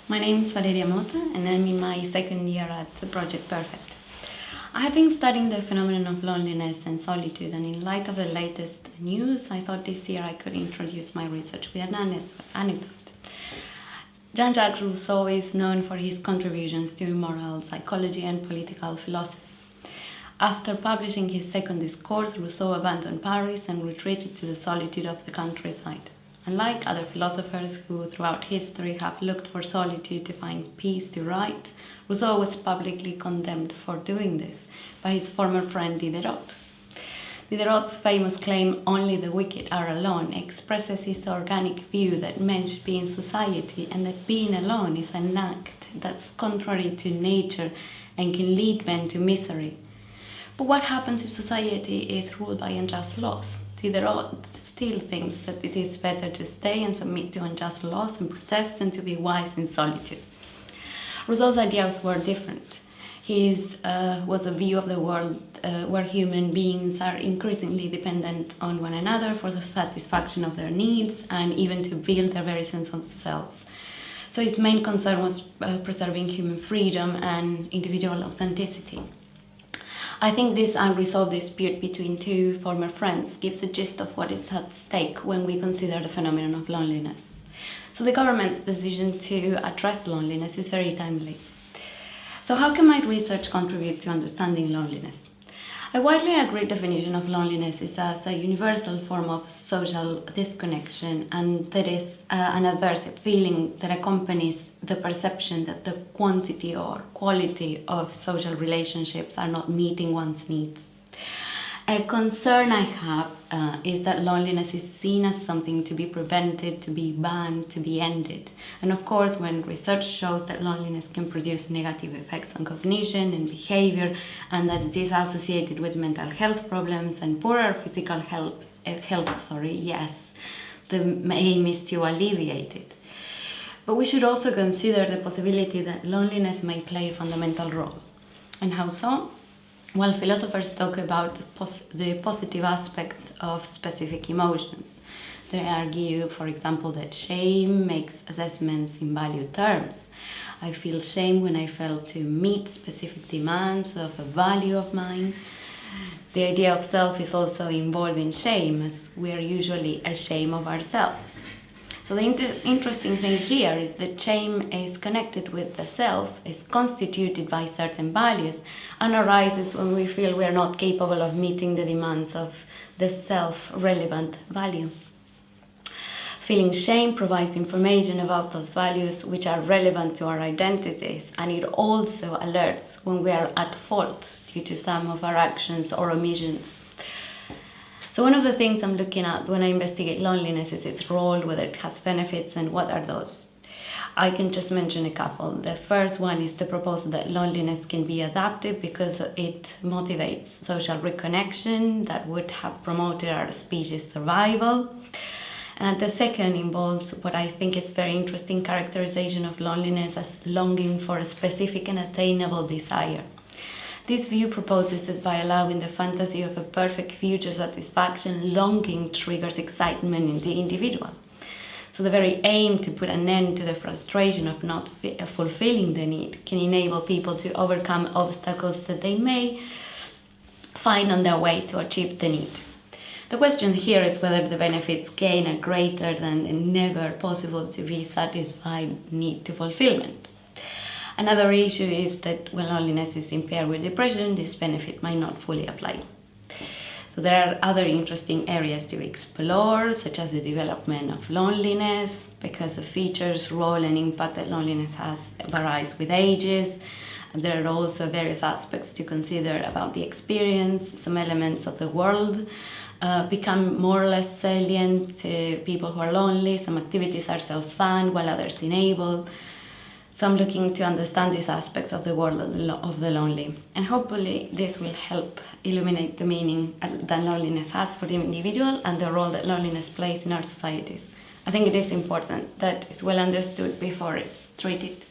My name is Valeria Motta and I'm in my second year at the Project Perfect. I have been studying the phenomenon of loneliness and solitude, and in light of the latest news, I thought this year I could introduce my research with an anecdote. Jean-Jacques Rousseau is known for his contributions to moral psychology and political philosophy. After publishing his second discourse, Rousseau abandoned Paris and retreated to the solitude of the countryside. Unlike other philosophers who throughout history have looked for solitude to find peace to write, Rousseau was publicly condemned for doing this by his former friend Diderot. Diderot's famous claim, "Only the wicked are alone," expresses his organic view that men should be in society and that being alone is an act that's contrary to nature and can lead men to misery. But what happens if society is ruled by unjust laws? Diderot still thinks that it is better to stay and submit to unjust laws and protest than to be wise in solitude. Rousseau's ideas were different. His was a view of the world where human beings are increasingly dependent on one another for the satisfaction of their needs and even to build their very sense of selves. So his main concern was preserving human freedom and individual authenticity. I think this unresolved dispute between two former friends gives a gist of what is at stake when we consider the phenomenon of loneliness. So the government's decision to address loneliness is very timely. So how can my research contribute to understanding loneliness? A widely agreed definition of loneliness is as a universal form of social disconnection, and that is an adverse feeling that accompanies the perception that the quantity or quality of social relationships are not meeting one's needs. A concern I have is that loneliness is seen as something to be prevented, to be banned, to be ended. And of course, when research shows that loneliness can produce negative effects on cognition and behavior, and that it is associated with mental health problems and poorer physical health, yes, the aim is to alleviate it. But we should also consider the possibility that loneliness may play a fundamental role. And how so? Well, philosophers talk about the positive aspects of specific emotions. They argue, for example, that shame makes assessments in value terms. I feel shame when I fail to meet specific demands of a value of mine. The idea of self is also involved in shame, as we are usually ashamed of ourselves. So the interesting thing here is that shame is connected with the self, is constituted by certain values, and arises when we feel we are not capable of meeting the demands of the self-relevant value. Feeling shame provides information about those values which are relevant to our identities, and it also alerts when we are at fault due to some of our actions or omissions. So one of the things I'm looking at when I investigate loneliness is its role, whether it has benefits, and what are those. I can just mention a couple. The first one is the proposal that loneliness can be adaptive because it motivates social reconnection that would have promoted our species' survival. And the second involves what I think is very interesting characterization of loneliness as longing for a specific and attainable desire. This view proposes that by allowing the fantasy of a perfect future satisfaction, longing triggers excitement in the individual. So the very aim to put an end to the frustration of not fulfilling the need can enable people to overcome obstacles that they may find on their way to achieve the need. The question here is whether the benefits gained are greater than the never possible to be satisfied need to fulfillment. Another issue is that when loneliness is impaired with depression, this benefit might not fully apply. So there are other interesting areas to explore, such as the development of loneliness, because the features, role, and impact that loneliness has varies with ages. And there are also various aspects to consider about the experience. Some elements of the world become more or less salient to people who are lonely. Some activities are self-funded, while others enable. So I'm looking to understand these aspects of the world of the lonely. And hopefully this will help illuminate the meaning that loneliness has for the individual and the role that loneliness plays in our societies. I think it is important that it's well understood before it's treated.